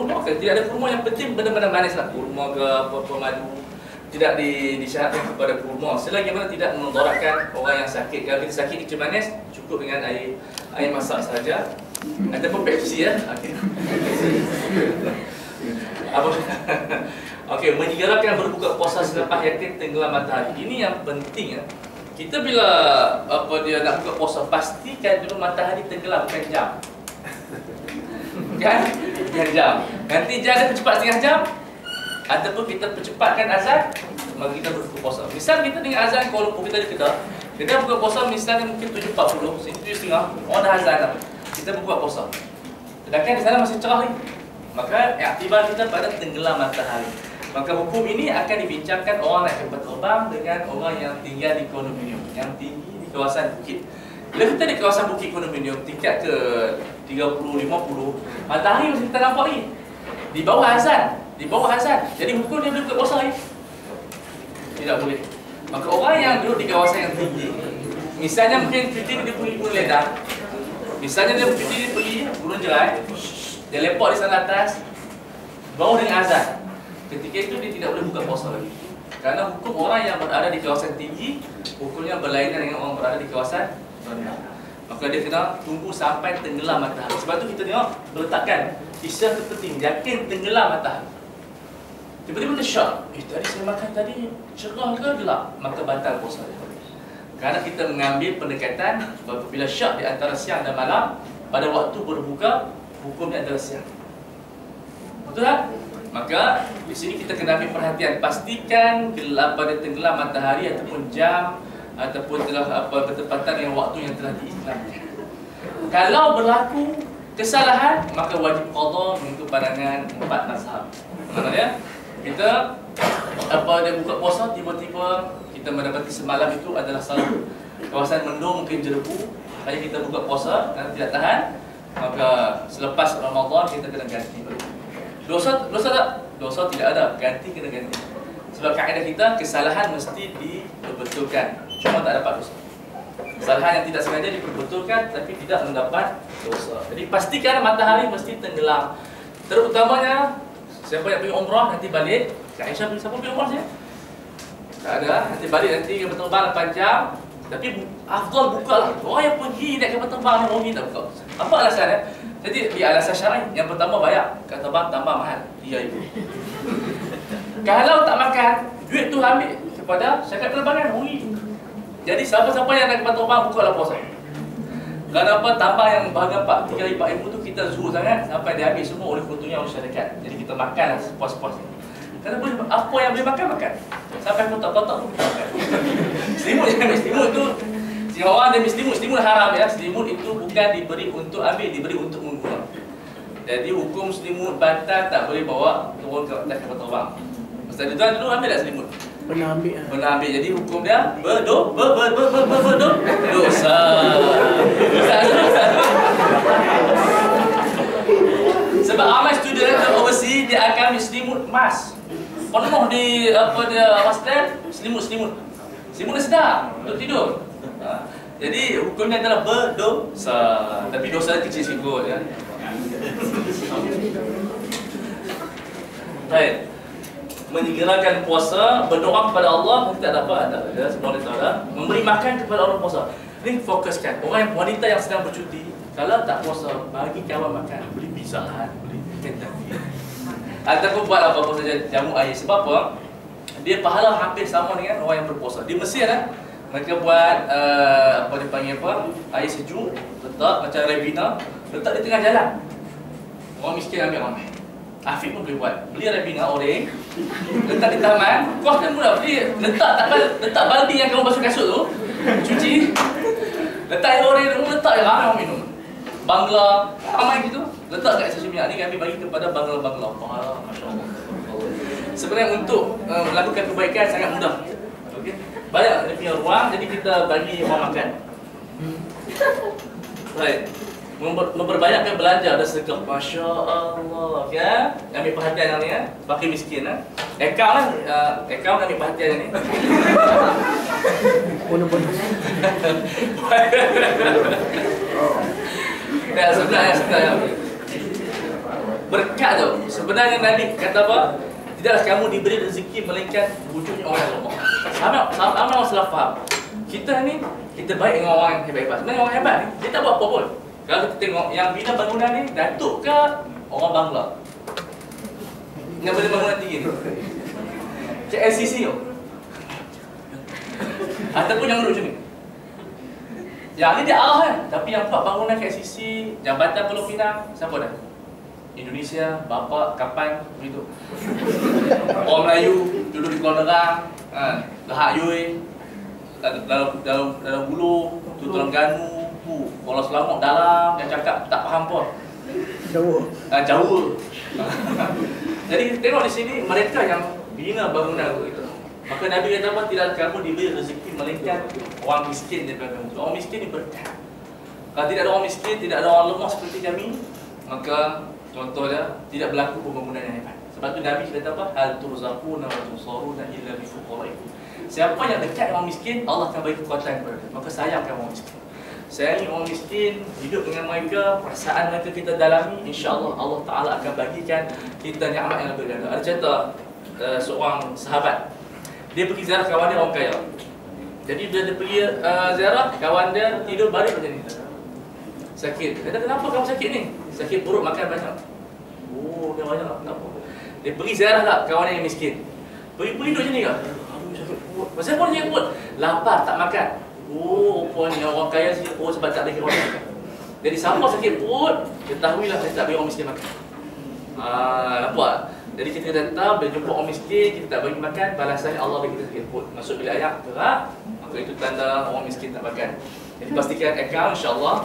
kurma ke? Tidak ada kurma, yang penting benda-benda manis lah. Kurma ke apa-apa madu. Tidak disyaratkan kepada kurma. Selagi mana tidak memudaratkan orang yang sakit. Kalau kita sakit kecil manis, cukup dengan air masak saja. Ataupun Pepsi ya. Apa? Okey, menyegerakan berbuka puasa selepas yakin tenggelam matahari. Ini yang penting ya. Kita bila dia nak buka puasa, pastikan dulu matahari tenggelam, bukan jam. Kan? Bukan jam. Nanti jangan percepat setengah jam ataupun kita percepatkan azan, maka kita berbuka puasa. Misal kita dengan azan Kuala Lumpur kita di Kedah, kita buka puasa misalnya mungkin 7.40, 7.30, orang dah azan dah. Kita buka puasa. Sedangkan di sana masih cerah lagi. Maka iktibar kita pada tenggelam matahari. Maka hukum ini akan dibincangkan orang naik kapal terbang dengan orang yang tinggal di kondominium, yang tinggi di kawasan bukit. Bila kita di kawasan bukit kondominium tingkat ke 30, 50, matahari masih kita nampak lagi. Di bawah azan, Jadi hukum dia boleh buka puasa lagi? Tidak boleh. Maka orang yang duduk di kawasan yang tinggi, misalnya mungkin cuti dia pergi Gunung Ledang, misalnya dia cuti dia pergi Gunung Jerai, dia lepak di sana atas, baru dengan azan. Ketika itu dia tidak boleh buka puasa lagi. Karena hukum orang yang berada di kawasan tinggi, hukumnya berlainan dengan orang berada di kawasan rendah. Maka dia kena tunggu sampai tenggelam matahari. Sebab tu kita tengok letakkan isyar terpenting, yakin tenggelam matahari. Tiba-tiba dia syak, tadi saya makan tadi cerah ke gelap? Maka batal puasa dia. Karena kita mengambil pendekatan bila syak di antara siang dan malam, pada waktu berbuka, hukumnya adalah siang. Betul tak? Maka di sini kita kena ambil perhatian, pastikan pada tenggelam matahari ataupun jam ataupun telah bertepatan dengan waktu yang telah diislamkan. Kalau berlaku kesalahan, maka wajib qada mengikut pandangan 4 mazhab. Maknanya kita dia buka puasa, tiba-tiba kita mendapati semalam itu adalah salah kawasan mendung, mungkin jerebu, hanya kita buka puasa dan tidak tahan, maka selepas Ramadan kita kena ganti. Dosa tak? Dosa tidak ada, kena ganti. Sebab kaedah kita, kesalahan mesti diperbetulkan, cuma tak dapat dosa. Kesalahan yang tidak sengaja diperbetulkan tapi tidak mendapat dosa. Jadi pastikan matahari mesti tenggelam. Terutamanya siapa yang pergi umrah nanti balik. Kak Aisyah pergi, siapa pergi umrah saya? Tak ada, nanti balik nanti kapal terbang 8 jam. Tapi afdal buka lah. Orang yang pergi naik kapal terbang ni rugi tak buka. Apa alasannya? Jadi di alasan syar'i, yang pertama bayar kapal terbang tambah mahal, RM3,000. Kalau tak makan, duit tu ambil kepada syarikat penerbangan, rugi. Jadi siapa-siapa yang naik kapal terbang bukalah puasa. Kenapa tambah yang bahagian 3,000-4,000 tu kita zuhur sangat sampai dia habis semua oleh fotonya oleh syarikat. Jadi kita makanlah sepuas-puasnya. Kerana boleh, apa yang boleh makan, makan. Sampai kotak-kotak pun kita makan. Selimut je ambil, selimut tu si orang dia ambil selimut haram ya. Selimut itu bukan diberi untuk ambil, diberi untuk menggunakan. Jadi hukum selimut bantal tak boleh bawa turun ke atas kapal terbang. Ustaz tuan dulu ambil tak selimut? Pernah ambil. Jadi hukum dia dosa. Sebab ramai student overseas dia akan ambil selimut emas. Penuh di hostel selimut dia sedar untuk tidur. Jadi hukumnya adalah berdosa. Tapi dosa kecil sikit ya. Baik. Menyegerakan puasa, berdoa kepada Allah, kita tak dapat ada ya, semua kita ada. Memberi makan kepada orang puasa. Ini fokuskan. Orang yang wanita yang sedang bercuti, kalau tak puasa, bagi kawan makan, beli pizza, beli Kentucky. Ataupun buat apa-apa saja jamu air. Sebab apa? Dia pahala hampir sama dengan orang yang berpuasa. Di Mesir mereka buat apa dia panggil apa? Air sejuk, letak macam Ribena, letak di tengah jalan. Orang miskin ambil ramai. Afiq pun boleh buat. Beli Ribena oreng, letak di taman. Kos kan murah. Beli letak baldi yang kamu basuh kasut tu, cuci. Letak air oreng tu, letak air ramai orang minum. Bangla, ramai gitu. Letak kat sisi minyak ni kami bagi kepada bangla-bangla. Masya-Allah. Sebenarnya untuk melakukan kebaikan sangat mudah. Okey. Banyak dia punya ruang, jadi kita bagi orang makan. Baik. Memperbanyakkan belanja ada sedekah. Masya-Allah. Ya. Ambil perhatian yang ni ya. Fakir miskin akaun akaun ambil perhatian yang ni. Bonus. Ya, sebenarnya berkat tu. Sebenarnya Nabi kata apa? Tidaklah kamu diberi rezeki melainkan wujudnya orang yang lemah. Sama orang salah faham. Kita ni, kita baik dengan orang yang hebat-hebat. Sebenarnya orang hebat ni, dia tak buat apa pun. Kalau kita tengok yang bina bangunan ni, Datuk ke orang Bangla? Yang bina bangunan tinggi ni. LCC tu. Ataupun yang duduk macam ni. Yang ni dia arah kan. Tapi yang buat bangunan KLCC, Jambatan Pulau Pinang, siapa dah? Indonesia, Bapa, Kapan, begitu. Orang Melayu, duduk di Kuala Nerang, Lahak Yui, dalam Bulu, tu Terengganu, Kuala Selangor dalam, yang cakap tak faham pun. Jauh. Jauh. Jadi tengok di sini mereka yang bina bangunan itu. Maka Nabi kata apa? Tidak kamu diberi rezeki melainkan orang miskin daripada kamu. Orang miskin ni berkah. Kalau tidak ada orang miskin, tidak ada orang lemah seperti kami, maka contohnya tidak berlaku pembangunan yang hebat. Sebab tu Nabi kata apa? Hal turzaquna wa tunsaruna illa bi fuqaraikum. Siapa yang dekat dengan orang miskin, Allah akan bagi kekuatan kepada dia. Maka sayangkan orang miskin. Sayangi orang miskin, hidup dengan mereka, perasaan mereka kita dalami, insya-Allah Allah Taala akan bagikan kita nikmat yang lebih ganda. Ada cerita seorang sahabat, dia pergi ziarah kawan dia orang kaya. Jadi bila dia pergi ziarah, kawan dia tidur balik macam ni. Sakit. Dia kata, kenapa kamu sakit ni? Sakit perut, makan banyak. Oh, dia banyak tak kenapa. Dia pergi ziarah lah kawan dia yang miskin. Pergi duduk macam ni kan? Aduh, sakit perut. Pasal apa dia sakit perut? Lapar, tak makan. Oh, rupanya orang kaya sakit perut sebab tak bagi orang makan. Jadi siapa sakit perut, ketahuilah saya tak bagi orang miskin makan. Nampak? Jadi kita tetap bila jumpa orang miskin, kita tak bagi makan, balasannya Allah bagi kita sakit perut. Maksud bila ayat gerak, maka itu tanda orang miskin tak makan. Jadi pastikan akaun insya-Allah.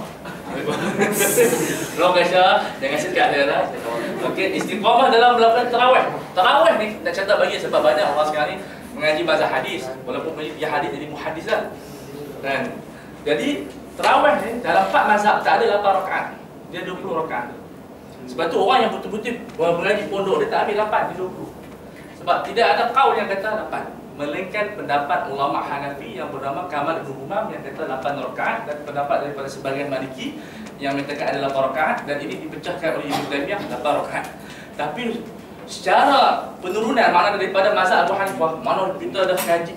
Tolong guys ya, jangan sekat dia lah. Okey, istiqamah dalam melakukan tarawih. Tarawih ni nak catat bagi sebab banyak orang sekarang ni mengaji mazhab hadis, walaupun dia hadis jadi muhaddis lah. Dan jadi tarawih ni dalam 4 mazhab tak ada 8 rakaat. Dia 20 rakaat. Sebab tu orang yang betul-betul mengaji pondok dia tak ambil 8, dia 20. Sebab tidak ada kaul yang kata 8. Melainkan pendapat ulama Hanafi yang bernama Kamal Ibn Humam yang kata 8 rakaat, dan pendapat daripada sebagian Maliki yang mengatakan ada 8 rakaat, dan ini dipecahkan oleh Ibnu Taimiyah 8 rakaat. Tapi secara penurunan mana daripada mazhab Abu Hanifah, mana kita dah kaji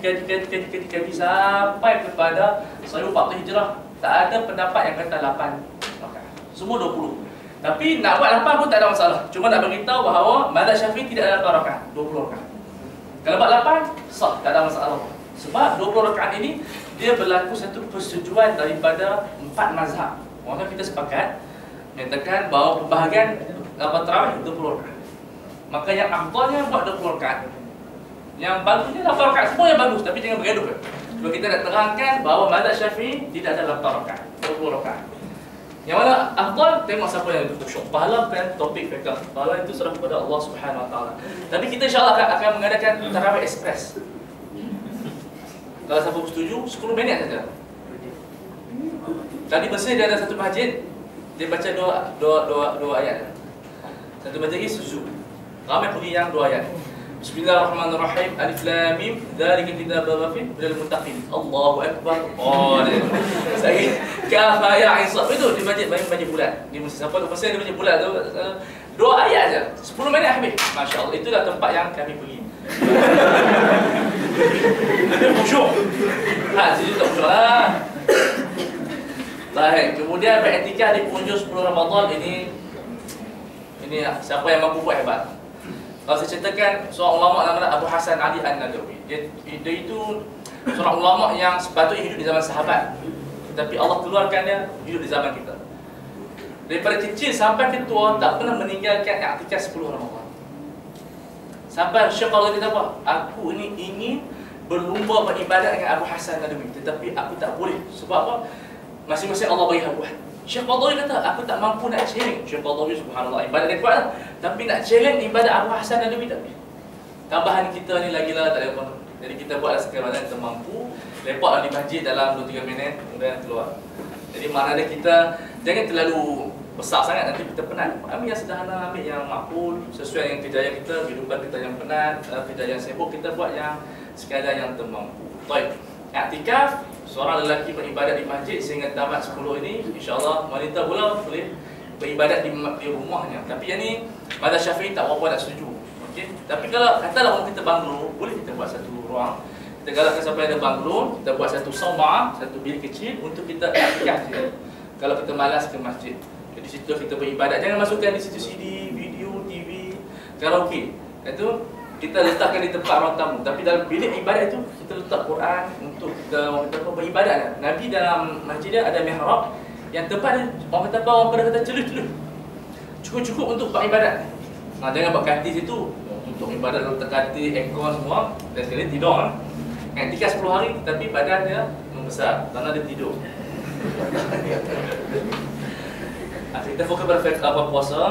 sampai kepada Sahih Fakta Hijrah, tak ada pendapat yang kata 8 rakaat. Semua 20. Tapi nak buat 8 pun tak ada masalah. Cuma nak beritahu bahawa mazhab Syafi'i tidak ada 8 rakaat, 20 rakaat. Kalau buat 8, sah, tak ada masalah. Sebab 20 rakaat ini dia berlaku satu persetujuan daripada 4 mazhab. Maka kita sepakat menyatakan bahawa pembahagian tarawih 20 rakaat. Maka yang afdalnya buat 20 rakaat. Yang bagusnya 8 rakaat, semua yang bagus, tapi jangan bergaduh. Sebab kita nak terangkan bahawa mazhab Syafi'i tidak ada 8 rakaat, 20 rakaat. Yang mana afdal, tengok siapa yang itu syuk. Pahala bukan topik fiqh. Pahala itu serah kepada Allah Subhanahu Wa Taala. Tapi kita insya-Allah akan mengadakan tarawih ekspres. Kalau siapa bersetuju, 10 minit saja. Tadi masa dia ada satu masjid, dia baca dua ayat. Satu masjid ini susu. Ramai pergi yang 2 ayat. Bismillahirrahmanirrahim. Alif Lam Mim. Dzalika kitabul la raiba fihi hudal muttaqin. Allahu akbar. Oh, saya kaf ya ain sad itu di masjid bulat. Di masjid siapa tu pasal di masjid bulat tu 2 ayat saja. 10 minit habis. Masya-Allah, itulah tempat yang kami pergi. Ada khusyuk. Situ tak khusyuk lah. Baik, kemudian beriktikaf di penghujung 10 Ramadan ini siapa yang mampu buat hebat. Kalau saya ceritakan seorang ulama namanya Abu Hasan Ali An-Nadawi. Dia itu seorang ulama yang sepatutnya hidup di zaman sahabat, tapi Allah keluarkan dia hidup di zaman kita. Daripada kecil sampai ke tua tak pernah meninggalkan i'tikaf 10 Ramadan. Sampai Syekh Allah kata apa? Aku ini ingin berlumba beribadat dengan Abu Hasan An-Nadawi, tetapi aku tak boleh. Sebab apa? Masing-masing Allah bagi hak buat. Syekh Qadhi kata, aku tak mampu nak challenge. Syekh Qadhi subhanallah, ibadat dia kuat lah. Tapi nak challenge ibadat Abu Hasan An-Nadawi tak boleh. Tambahan kita ni lagi lah, tak ada apa. Jadi kita buatlah sekiranya kita mampu. Lepak di masjid dalam 2-3 minit, kemudian keluar. Jadi mana ada kita, jangan terlalu besar sangat, nanti kita penat. Ambil yang sederhana, ambil yang makul, sesuai dengan kejayaan kita, kehidupan kita yang penat, kejayaan sibuk, kita buat yang sekadar yang termampu. Baik, i'tikaf. Seorang lelaki beribadat di masjid sehingga tamat 10 ini, insya-Allah wanita pula boleh beribadat di rumahnya. Tapi yang ni mazhab Syafi'i tak berapa nak setuju. Okey. Tapi kalau katalah kita banglo, boleh kita buat satu ruang. Kita galakkan sampai ada banglo, kita buat satu sauma, satu bilik kecil untuk kita iktikaf je. Kalau kita malas ke masjid. Jadi situ kita beribadat. Jangan masukkan di situ CD, video, TV, karaoke. Itu kita letakkan di tempat orang tamu. Tapi dalam bilik ibadat itu kita letak Quran untuk kita beribadat. Nabi dalam masjid dia ada mihrab yang tempat dia orang kata orang pada kata celuh-celuh. Cukup-cukup untuk buat ibadat. Jangan buat katil situ untuk ibadat letak katil, aircon semua dan sekali tidur. Iktikaf 10 hari tapi badan dia membesar kerana dia tidur. Kita fokus pada puasa.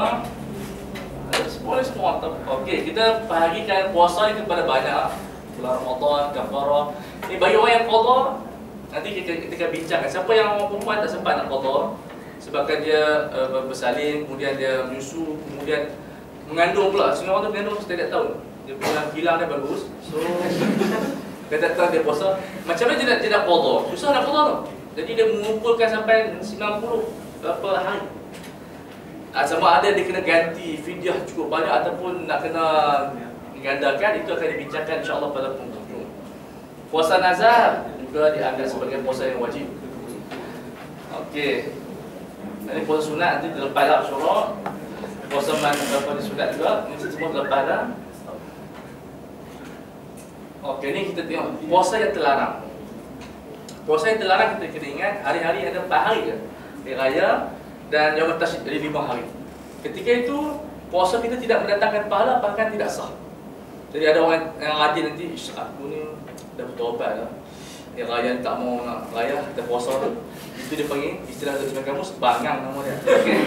Boleh semua. Okey, kita bahagikan puasa ni kepada banyak. Bulan Ramadan, kafarah. Ni bagi orang yang qada, nanti kita akan bincangkan siapa yang perempuan tak sempat nak qada sebabkan dia bersalin, kemudian dia menyusu, kemudian mengandung pula. Semua orang tu mengandung setiap tahun. Dia punya kilang dia bagus. So dia tak tahu dia puasa. Macam mana dia nak qada? Susah nak qada tu. Jadi dia mengumpulkan sampai 90 berapa hari. Sama ada dia kena ganti fidyah cukup banyak ataupun nak kena gandakan, itu akan dibincangkan insya-Allah pada penghujung. Puasa nazar juga dianggap sebagai puasa yang wajib. Okey. Ini puasa sunat nanti terlepas lah insya-Allah. Puasa mana sunat juga mesti semua terlepas dah. Okey, ni kita tengok puasa yang terlarang. Puasa yang terlarang kita kena ingat hari-hari ada 4 hari je. Hari raya dan Yaumul Tashrik dari 5 hari. Ketika itu puasa kita tidak mendatangkan pahala, bahkan tidak sah. Jadi ada orang yang rajin nanti, aku ni dah bertaubat dah. Yang raya tak mau nak raya, dah puasa tu. Itu dia panggil istilah dalam kamus bangang nama dia. Okey.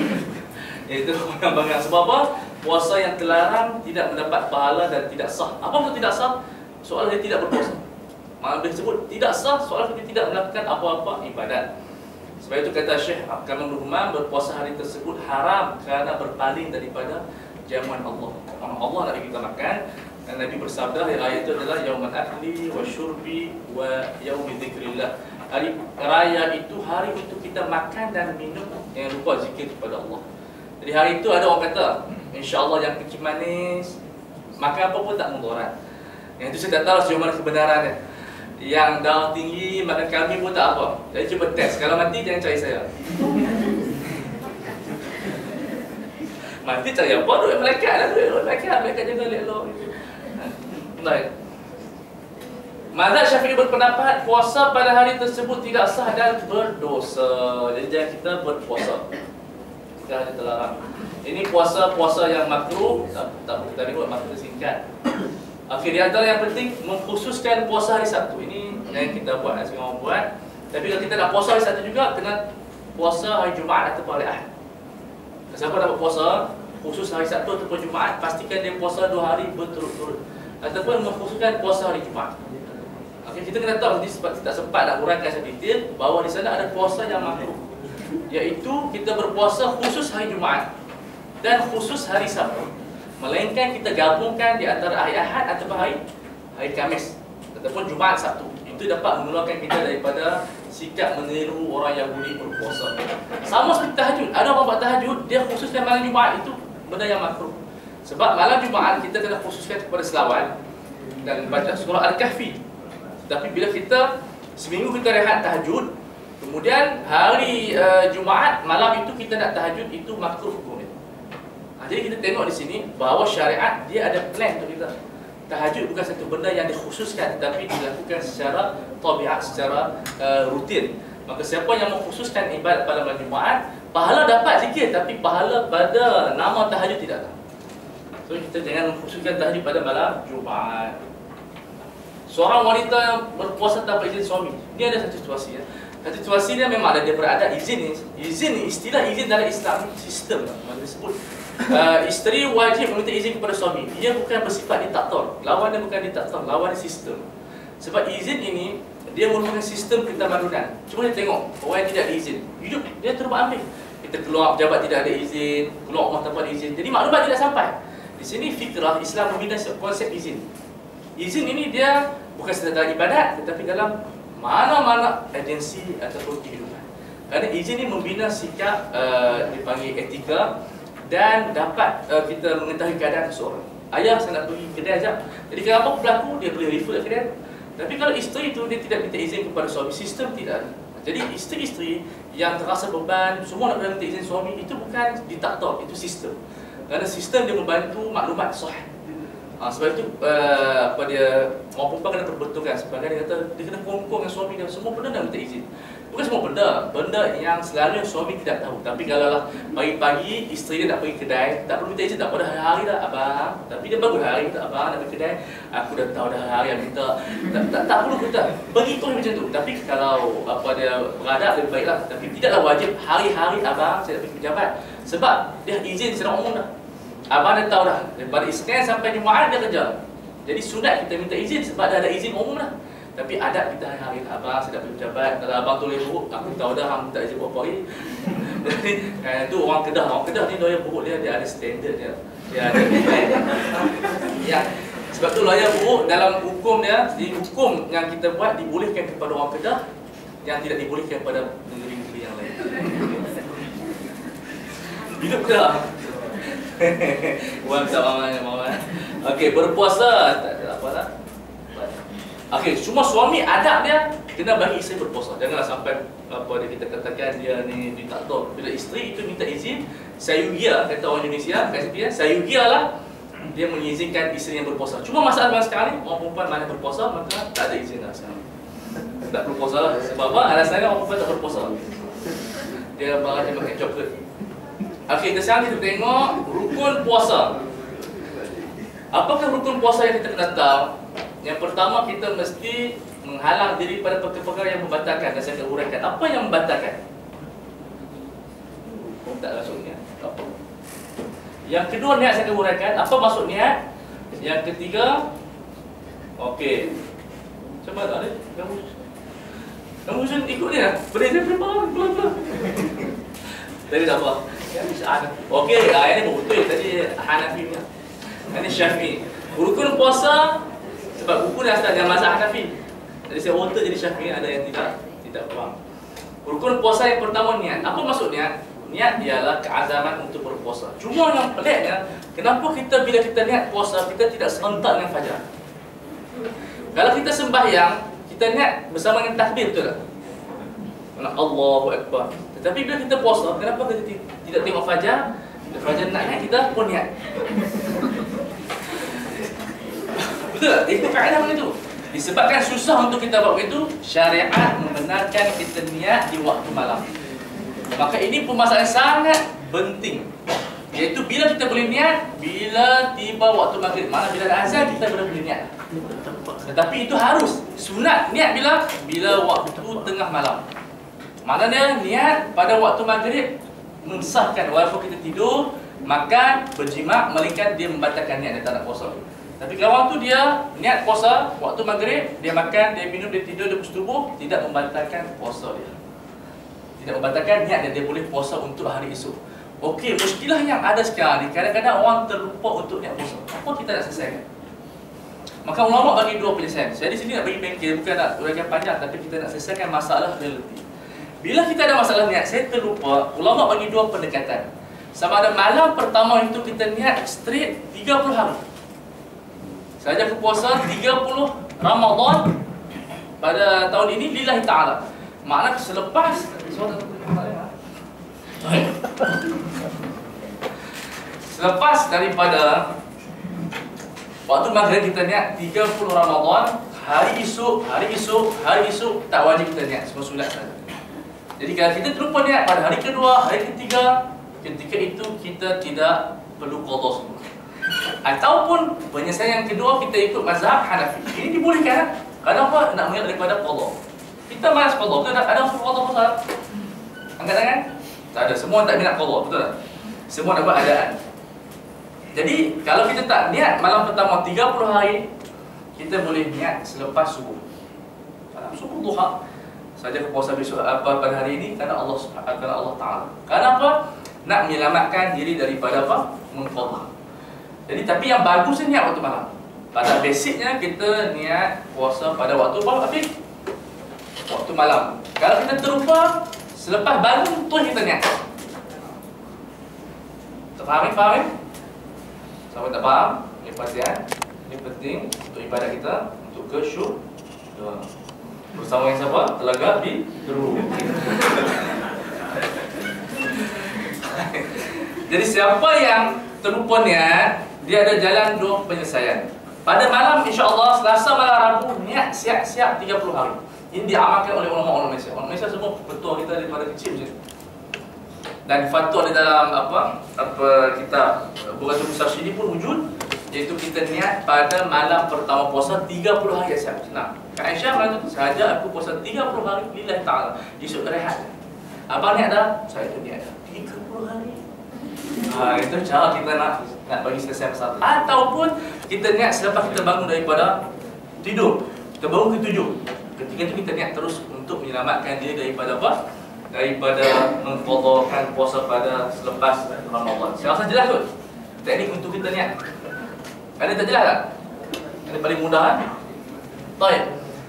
Iaitu orang bangang. Sebab apa? Puasa yang terlarang tidak mendapat pahala dan tidak sah. Apa maksud tidak sah? Soal dia tidak berpuasa. Maksud disebut tidak sah soal dia tidak melakukan apa-apa ibadat. Sebab itu kata Syekh Kamal Nuhman, berpuasa hari tersebut haram kerana berpaling daripada jamuan Allah. Allah nak bagi kita makan. Dan Nabi bersabda hari raya itu adalah yaumul akli wa syurbi wa yaumi dzikrillah. Hari raya itu hari untuk kita makan dan minum, yang lupa zikir kepada Allah. Jadi hari itu ada orang kata, insya-Allah yang kecil manis, makan apa pun tak mudarat. Yang itu saya tak tahu sejauh mana kebenaran dia. Yang darah tinggi, makan kambing pun tak apa. Jadi cuba test. Kalau mati jangan cari saya. Mati cari apa? Duit malaikat lah. Duit malaikat. Malaikat jaga elok. Baik. Mazhab Syafi'i berpendapat puasa pada hari tersebut tidak sah dan berdosa. Jadi jangan kita berpuasa. Kita terlarang. Ini puasa-puasa yang makruh. Tak kita buat makruh singkat. Okey, di antara yang penting mengkhususkan puasa hari Sabtu. Ini yang kita buat, semua orang buat. Tapi kalau kita nak puasa hari Sabtu juga, kena puasa hari Jumaat atau hari Ahad. Siapa dapat puasa khusus hari Sabtu atau Jumaat, pastikan dia puasa 2 hari berturut-turut. Ataupun mengkhususkan puasa hari Jumaat. Okey, kita kena tahu nanti sebab kita tak sempat nak uraikan secara detail bahawa di sana ada puasa yang makruh. Iaitu kita berpuasa khusus hari Jumaat dan khusus hari Sabtu. Melainkan kita gabungkan di antara hari Ahad atau hari Khamis ataupun Jumaat Sabtu. Itu dapat mengeluarkan kita daripada sikap meniru orang Yahudi berpuasa. Sama seperti tahajud. Ada orang buat tahajud, dia khususkan malam Jumaat, itu benda yang makruh. Sebab malam Jumaat kita kena khususkan kepada selawat dan baca surah Al-Kahfi. Tapi bila kita seminggu kita rehat tahajud, kemudian hari Jumaat malam itu kita nak tahajud, itu makruh hukumnya. Jadi kita tengok di sini bahawa syariat dia ada plan untuk kita. Tahajud bukan satu benda yang dikhususkan, tetapi dilakukan secara tabiat, secara rutin. Maka siapa yang mengkhususkan ibadat pada malam Jumaat, pahala dapat sikit, tapi pahala pada nama tahajud tidak ada. So kita jangan mengkhususkan tahajud pada malam Jumaat. Seorang wanita yang berpuasa tanpa izin suami, ini ada satu situasi ya. Satu situasi dia memang ada, dia berada izin ni, istilah izin dalam Islam sistem mana disebut. Isteri wajib meminta izin kepada suami. Ia bukan bersifat diktator. Lawan dia bukan diktator, lawan dia sistem. Sebab izin ini dia merupakan sistem ketamadunan. Cuma dia tengok orang yang tidak diizin, hidup dia terus ambil. Kita keluar pejabat tidak ada izin, keluar rumah tanpa izin. Jadi maklumat tidak sampai. Di sini fikrah Islam membina konsep izin. Izin ini dia bukan sekadar ibadat, tetapi dalam mana-mana agensi ataupun kehidupan. Kerana izin ni membina sikap dipanggil etika dan dapat kita mengetahui keadaan seseorang. Ayah saya nak pergi kedai sekejap. Jadi kalau apa berlaku, dia boleh refer ke kedai. Tapi kalau isteri itu dia tidak minta izin kepada suami, sistem tidak ada. Jadi isteri-isteri yang terasa beban, semua nak minta izin suami, itu bukan diktator, itu sistem. Kerana sistem dia membantu maklumat sahih. Sebab itu apa dia, orang perempuan kena terbetulkan. Sebagai dia kata, dia kena kongkong dengan suami dia, semua benda nak minta izin. Bukan semua benda yang selalu suami tidak tahu. Tapi kalau lah pagi-pagi isteri dia nak pergi kedai, tak perlu minta izin, tak pada hari-hari dah abang. Tapi dia bagus hari kata, abang nak pergi kedai, aku dah tahu dah hari yang minta. Tak perlu kata, begitu macam tu. Tapi kalau apa dia beradab lebih baiklah. Tapi tidaklah wajib hari-hari abang saya nak pergi pejabat. Sebab dia izin secara umum dah. Abang dah tahu dah, daripada Isnin sampai Jumaat dia kerja. Jadi sunat kita minta izin sebab dah ada izin umum dah. Tapi adab kita hari-hari, abang saya dah pergi pejabat, kalau abang tulis buruk, aku tahu dah hang minta izin berapa hari. Jadi tu orang Kedah ni lawyer buruk dia ada standard dia. Dia ada ya. Sebab tu lawyer buruk dalam hukum dia, di hukum yang kita buat dibolehkan kepada orang Kedah yang tidak dibolehkan pada negeri-negeri yang lain. Hidup Kedah. Buat tak mama. Okey, berpuasa tak ada apa tak? Okey, cuma suami adab dia kena bagi isteri berpuasa. Janganlah sampai apa dia kita katakan dia ni diktator. Bila isteri itu minta izin, sayugia kata orang Indonesia, kata dia sayugialah dia mengizinkan isteri yang berpuasa. Cuma masalah sekarang ni orang perempuan mana berpuasa maka tak ada izin dah sekarang. Tak berpuasa lah. Sebab apa? Alasannya orang perempuan tak berpuasa. Dia barang dia makan coklat. Okey, sekarang kita tengok rukun puasa. Apakah rukun puasa yang kita kena tahu? Yang pertama, kita mesti menghalang diri pada perkara-perkara yang membatalkan. Dan saya akan uraikan apa yang membatalkan. Tak masuk niat. Apa? Yang kedua, niat saya akan uraikan. Apa maksud niat? Yang ketiga, okey. Cuba tak ada? Kamu ikut dia. Boleh dia pelan-pelan. Tadi tak apa. Okey, ini betul. Tadi Hanafi punya. Ini Syafi'i. Rukun puasa sebab buku dah start dengan mazhab Hanafi. Jadi saya otak jadi Syafi'i, ada yang tidak faham. Rukun puasa yang pertama niat. Apa maksud niat? Niat ialah keazaman untuk berpuasa. Cuma yang peliknya, kenapa kita bila kita niat puasa kita tidak serentak dengan fajar? Kalau kita sembahyang, kita niat bersama dengan takbir, betul tak? Allahu Akbar. Tetapi bila kita puasa, kenapa kita tidak tengok fajar? Bila fajar nak niat, kita pun niat. Betul tak? Itu kaedah begitu. Disebabkan susah untuk kita buat begitu, syariat membenarkan kita niat di waktu malam. Maka ini permasalahan sangat penting. Iaitu bila kita boleh niat, bila tiba waktu maghrib. Mana bila ada azan kita boleh niat. Tetapi itu harus sunat niat bila waktu tengah malam. Maknanya niat pada waktu maghrib mensahkan walaupun kita tidur, makan, berjimat, melainkan dia membatalkan niat dia tak nak puasa. Tapi kalau waktu dia niat puasa, waktu maghrib, dia makan, dia minum, dia tidur, dia bersetubuh, tidak membatalkan puasa dia. Tidak membatalkan niat dia boleh puasa untuk hari esok. Okey, muskilah yang ada sekarang ni, kadang-kadang orang terlupa untuk niat puasa. Apa kita nak selesaikan? Maka ulama bagi dua penyelesaian. Saya di sini nak bagi bengkel, bukan nak uraikan panjang, tapi kita nak selesaikan masalah relatif. Bila kita ada masalah niat, saya terlupa, ulama bagi dua pendekatan. Sama ada malam pertama itu kita niat straight 30 hari. Saja puasa 30 Ramadan pada tahun ini lillahi ta'ala. Maknanya selepas daripada waktu maghrib kita niat 30 Ramadan, hari esok tak wajib kita niat, semua sunat saja. Jadi kalau kita terlupa niat pada hari kedua, hari ketiga, ketika itu kita tidak perlu qada semua. Ataupun penyelesaian yang kedua kita ikut mazhab Hanafi. Ini dibolehkan. Kenapa? Nak mengelak daripada qada. Kita malas qada. Betul tak? Ada usul qada pasal? Angkat tangan? Tak ada. Semua tak minat qada. Betul tak? Semua nak buat adaan. Jadi kalau kita tak niat malam pertama 30 hari, kita boleh niat selepas subuh. Subuh duha. Saja puasa besok apa pada hari ini kerana Allah Subhanahu Allah Taala. Kenapa? Nak menyelamatkan diri daripada apa? Mengqadha. Jadi tapi yang bagusnya niat waktu malam. Pada basicnya kita niat puasa pada waktu apa? Habis waktu malam. Kalau kita terlupa, Selepas bangun terus kita niat. Faham? Sampai tak faham? Ini perhatian. Ini penting untuk ibadat kita, untuk kesyuk. Bersama yang siapa? Telaga biru. Jadi siapa yang terlupa niat, dia ada jalan dua penyelesaian. Pada malam insya-Allah Selasa malam Rabu niat siap-siap 30 hari. Ini diamalkan oleh ulama Malaysia. Orang Malaysia semua ketua kita daripada kecil macam tu. Dan fatwa di dalam apa kitab Bughatul Mustarsyidin pun wujud, iaitu kita niat pada malam pertama puasa 30 hari siap. Nah, Kak Aisyah malam tu sahaja aku puasa 30 hari lillahi ta'ala. Esok rehat. Abang niat dah? Saya tu niat dah 30 hari. Itu cara kita nak bagi selesai masalah. Ataupun kita niat selepas kita bangun daripada tidur, kita bangun ke 7. Ketika itu kita niat terus untuk menyelamatkan diri daripada apa? Daripada mengqadhakan puasa pada selepas Ramadan. Saya rasa jelas kot teknik untuk kita niat. Ada tak jelas tak? Ini paling mudah kan? Baik.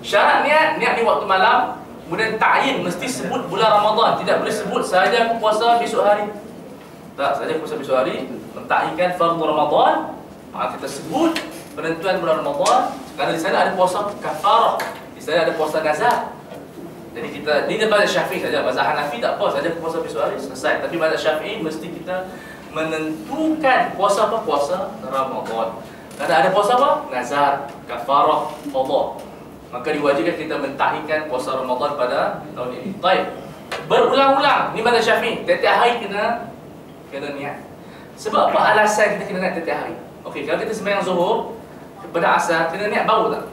Syarat niat di waktu malam. Kemudian ta'yin mesti sebut bulan Ramadan. Tidak boleh sebut sahaja aku puasa besok hari. Tak, sahaja puasa besok hari. Mentakyinkan fardu Ramadan. Kita sebut penentuan bulan Ramadan. Kerana di sana ada puasa kafarah. Di sana ada puasa nazar. Jadi kita, ini pada Syafi'i saja. Mazhab Hanafi tak apa, saja puasa besok hari selesai. Tapi pada Syafi'i mesti kita menentukan puasa apa? Puasa Ramadan. Kerana ada puasa apa? Nazar, kafarah, qadha. Maka diwajibkan kita mentakyinkan puasa Ramadan pada tahun ini. Baik. Berulang-ulang. Ini pada Syafi'i. Tiap-tiap hari kena niat. Sebab apa alasan kita kena niat tiap-tiap hari? Okey, kalau kita sembahyang Zuhur pada Asar, kena niat baru tak?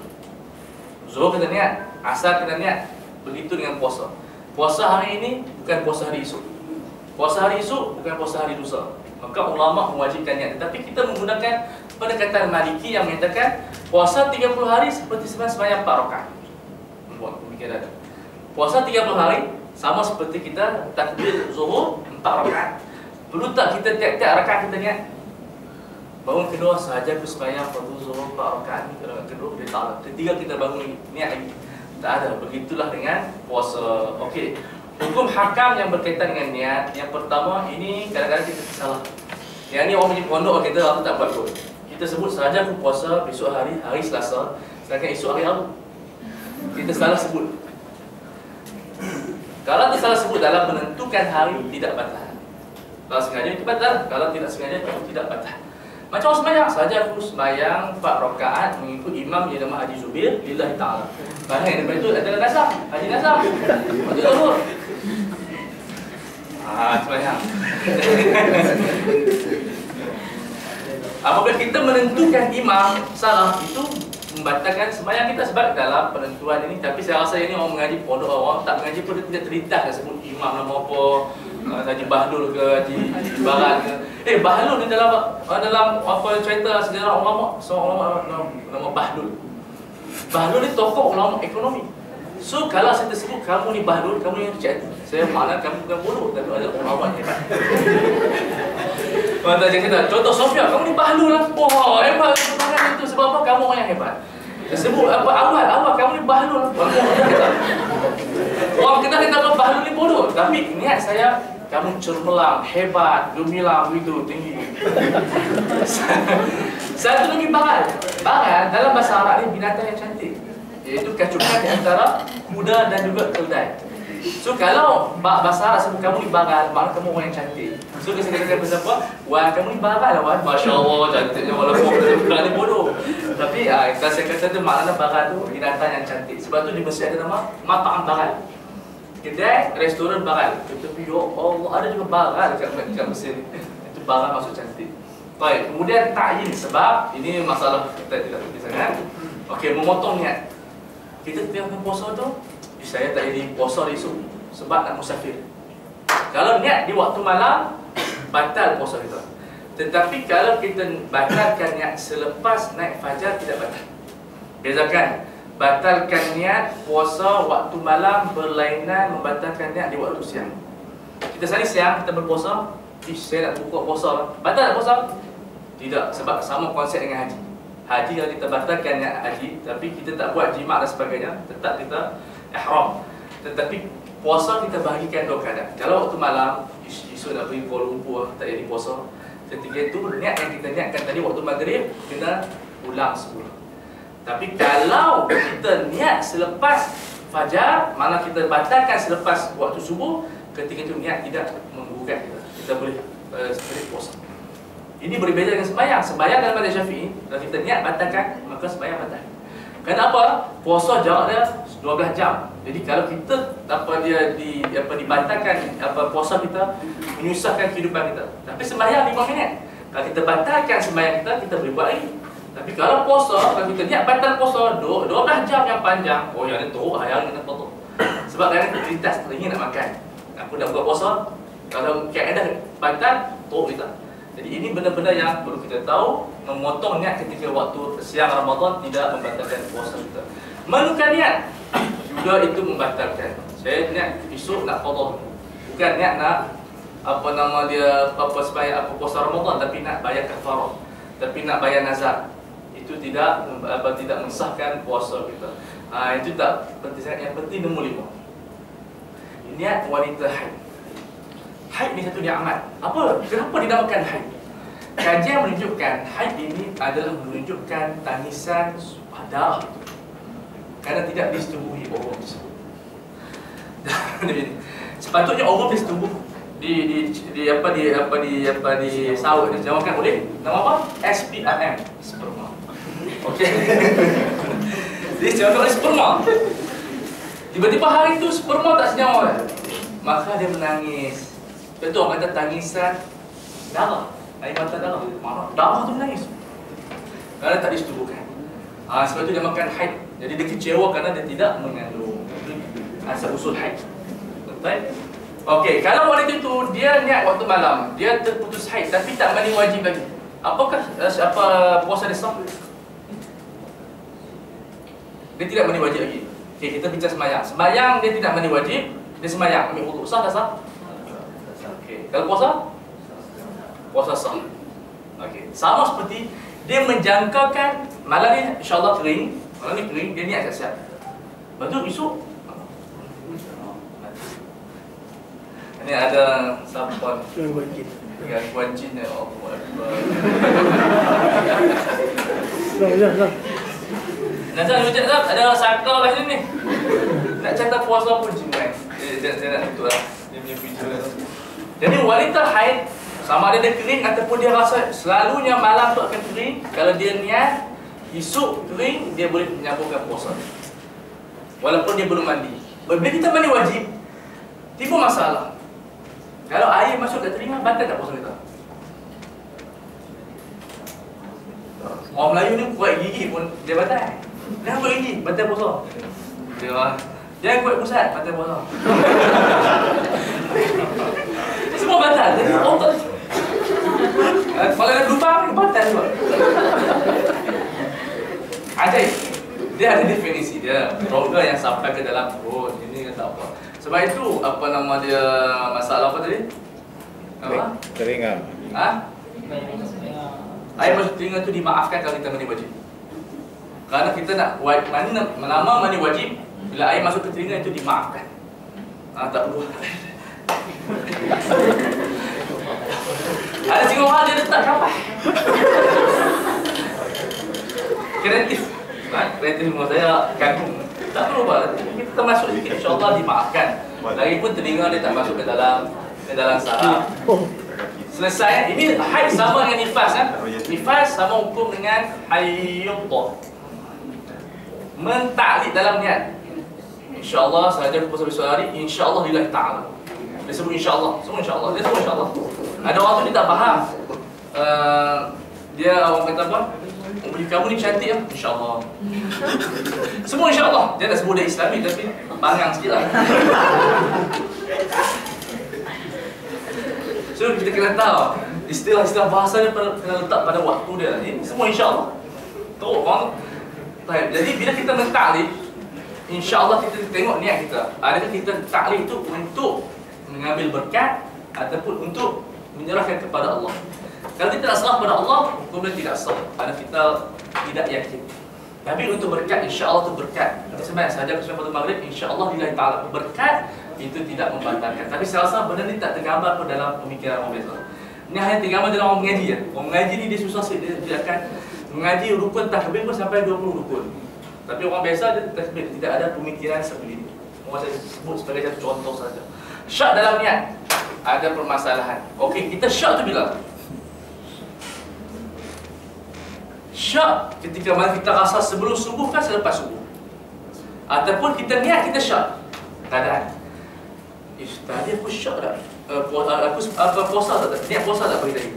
Zuhur kena niat, Asar kena niat. Begitu dengan puasa. Puasa hari ini bukan puasa hari esok. Puasa hari esok bukan puasa hari lusa. Maka ulama mewajibkan niat. Tetapi kita menggunakan pendekatan Maliki yang menyatakan puasa 30 hari seperti sembahyang 4 rakaat. Buat pemikiran ada. Puasa 30 hari sama seperti kita takbir Zuhur 4 rakaat. Perlu tak kita tiap-tiap rakaat kita niat? Bangun kedua sahaja aku sembahyang fardu Zuhur 4 rakaat. Kalau kedua dia tak. Ketiga kita bangun niat lagi. Tak ada. Begitulah dengan puasa. Okey. Hukum hakam yang berkaitan dengan niat. Yang pertama, ini kadang-kadang kita salah. Yang ni orang punya pondok kita aku tak buat kot. Kita sebut sahaja aku puasa besok hari Selasa, sedangkan esok hari Rabu. Kita salah sebut. Kalau kita salah sebut dalam menentukan hari, tidak batal. Kalau sengaja itu batal. Kalau tidak sengaja itu tidak batal. Macam orang sembahyang sahaja aku sembahyang 4 rakaat mengikut imam yang nama Haji Zubir lillahi ta'ala. Bahkan yang daripada itu adalah Nazam, Haji Nazam. Waktu Zuhur. Sembahyang. Apabila kita menentukan imam salah, itu membatalkan sembahyang kita sebab dalam penentuan ini. Tapi saya rasa ini orang mengaji pondok, orang tak mengaji pun dia tidak terlintas dah sebut imam nama apa, Haji Bahlul ke Haji Barat ke. Bahlul ni dalam apa cerita sejarah ulama, seorang ulama nama Bahlul. Bahlul ni tokoh ulama ekonomi. So kalau saya tersebut kamu ni Bahlul, kamu yang terjadi. Saya makna kamu bukan bodoh, tapi ada ulama yang hebat. Orang tak cakap, contoh Sofia, kamu ni Bahlul lah. Oh, hebat sebenarnya itu. Sebab apa? Kamu orang yang hebat. Sebut apa awal kamu ni Bahlul lah. Orang kata Bahlul ni bodoh. Tapi niat saya, kamu cermelang, hebat, gemilang, begitu, tinggi. Satu lagi baral. Baral dalam bahasa Arab ni binatang yang cantik. Iaitu kacukan di antara kuda dan juga keldai. So kalau bahasa Arab sebut kamu ni baral, maknanya kamu orang yang cantik. So kita katakan pasal apa? Wah, kamu ni baral lah, Wan. Masya Allah, cantiknya walaupun bukan ni bodoh. Tapi kalau saya kata tu maknanya baral tu binatang yang cantik. Sebab tu di Mesir ada nama Mat'am Baral. Kedai, restoran baral. Tapi ya Allah, ada juga baral dekat Mesir. Itu baral maksud cantik. Baik, kemudian ta'yin sebab ini masalah kita tidak penting sangat. Okey, memotong niat. Kita tengah puasa tu, saya tak jadi puasa esok sebab nak musafir. Kalau niat di waktu malam, batal puasa kita. Tetapi kalau kita batalkan niat selepas naik fajar, tidak batal. Bezakan, batalkan niat puasa waktu malam berlainan membatalkan niat di waktu siang. Kita sehari siang, kita berpuasa, saya nak buka puasa lah. Batal tak puasa? Tidak, sebab sama konsep dengan haji. Haji kalau kita batalkan niat haji, tapi kita tak buat jima' dan sebagainya, tetap kita ihram. Tetapi puasa kita bahagikan dua keadaan. Kalau waktu malam, esok nak pergi Kuala Lumpur, tak jadi puasa. Ketika itu, niat yang kita niatkan tadi waktu maghrib, kena ulang semula. Tapi kalau kita niat selepas fajar, mana kita batalkan selepas waktu subuh, ketika itu niat tidak menggugat kita. Kita boleh puasa. Ini berbeza dengan sembahyang. Sembahyang dalam mazhab Syafi'i, kalau kita niat batalkan, maka sembahyang batal. Kenapa? Puasa jarak dia 12 jam. Jadi kalau kita dibatalkan puasa kita, menyusahkan kehidupan kita. Tapi sembahyang 5 minit. Kalau kita batalkan sembahyang kita, kita boleh buat lagi. Tapi kalau puasa, kalau kita niat batal puasa 12 jam yang panjang, oh yang itu hari kita potong. Sebab kadang kita lintas teringin nak makan. Aku dah buat puasa, kalau keadaan batal, teruk kita. Jadi ini benda-benda yang perlu kita tahu. Memotong niat ketika waktu siang Ramadan tidak membatalkan puasa kita. Menukar niat juga itu membatalkan. Saya niat esok nak qada. Bukan niat nak supaya puasa Ramadan, tapi nak bayar kafarah, tapi nak bayar nazar. Itu tidak mensahkan puasa kita. Itu tak penting sangat. Yang penting nombor 5. Niat wanita haid. Haid ni satu nikmat. Kenapa dinamakan haid? Kajian menunjukkan haid ini adalah menunjukkan tangisan darah, kerana tidak disetubuhi orang tersebut. Sepatutnya orang disetubuh di sawit dijamakan oleh nama apa? SPRM, sperma. Okey. Dia dijamakan oleh sperma. Tiba-tiba hari itu sperma tak senyawa, maka dia menangis. Betul orang kata tangisan darah, air mata darah. Mana darah tu menangis kerana tak disetubuhkan. Sebab itu dia makan haid. Jadi dia kecewa kerana dia tidak mengandung. Asal usul haid. Betul? Okey, kalau wanita itu dia niat waktu malam, dia terputus haid tapi tak mandi wajib lagi. Apakah puasa dia sah? Dia tidak mandi wajib lagi. Okey, kita bincang sembahyang. Sembahyang dia tidak mandi wajib, dia sembahyang ambil wuduk. Sah tak sah? Okey, kalau puasa? Puasa sah. Okey, sama seperti dia menjangkakan malam ni insya-Allah kering, malam ni kering, dia niat siap-siap. Lepas tu esok ini ada siapa? Gangguan jin ya Allah. Nazar hujat tak? Ada sakau kat sini ni. Nak cerita puasa pun jingan. Dia nak itu lah. Dia punya video lah. Jadi wanita haid, sama ada dia kering ataupun dia rasa selalunya malam tu akan kering, kalau dia niat esok kering, dia boleh menyambungkan puasa walaupun dia belum mandi. Bila kita mandi wajib, timbul masalah. Kalau air masuk ke telinga, batal tak puasa kita? Orang Melayu ni kuat gigi pun dia batal. Jangan kuat gigi, batal puasa. Jangan kuat pusat, batal puasa. Semua batal. Jadi otak kalau ada lubang, batal juga. Ajaib. Dia ada definisi dia. Rongga yang sampai ke dalam perut, ini kata apa. Sebab itu, masalah apa tadi? Apa? Telinga. Air masuk telinga itu dimaafkan kalau kita mandi wajib. Kerana kita nak mandi wajib, bila air masuk ke telinga itu dimaafkan. Tak perlu. Ada tengok orang dia letak kapal. Kreatif. Kreatif memang saya kagum. Tak perlu buat. Kita termasuk sikit, insya-Allah dimaafkan. Lagipun telinga dia tak masuk ke dalam saraf. Selesai. Ini haid sama dengan nifas kan? Nifas sama hukum dengan hayyud. Mentaklid dalam niat. Insya-Allah sahaja puasa besok hari, insya-Allah lillahi ta'ala. Dia sebut insya-Allah, semua insya-Allah. Dia sebut insya-Allah. Ada orang tu dia tak faham. Dia orang kata apa? Kamu ni cantik ya? InsyaAllah. Semua insya-Allah. Dia tak sebut dia Islami tapi bangang sikit lah. So kita kena tahu istilah-istilah bahasa dia kena letak pada waktu dia. Ini semua insya-Allah. Teruk banget. Jadi bila kita mentaklid, insya-Allah kita tengok niat kita. Adakah kita taklid itu untuk mengambil berkat ataupun untuk menyerahkan kepada Allah. Kalau kita tak serah kepada Allah, hukumnya tidak sah. Kerana kita tidak yakin. Tapi untuk berkat, insya-Allah itu berkat. Kita sembahyang sahaja kesukaan pada maghrib, insya-Allah lillahi ta'ala berkat itu tidak membatalkan. Tapi saya rasa benda ni tak tergambar pun dalam pemikiran orang biasa. Ini hanya tergambar dalam orang mengaji ya. Orang mengaji ni dia susah sikit, dia akan mengaji rukun takbir pun sampai 20 rukun. Tapi orang biasa dia takbir, tidak ada pemikiran seperti ini. Orang saya sebut sebagai satu contoh saja. Syak dalam niat ada permasalahan. Okey, kita syak tu bila? Syak ketika mana kita rasa sebelum subuh kan selepas subuh. Ataupun kita niat kita syak. Keadaan. Tadi aku syak tak? Aku puasa tak? Niat puasa tak pagi tadi?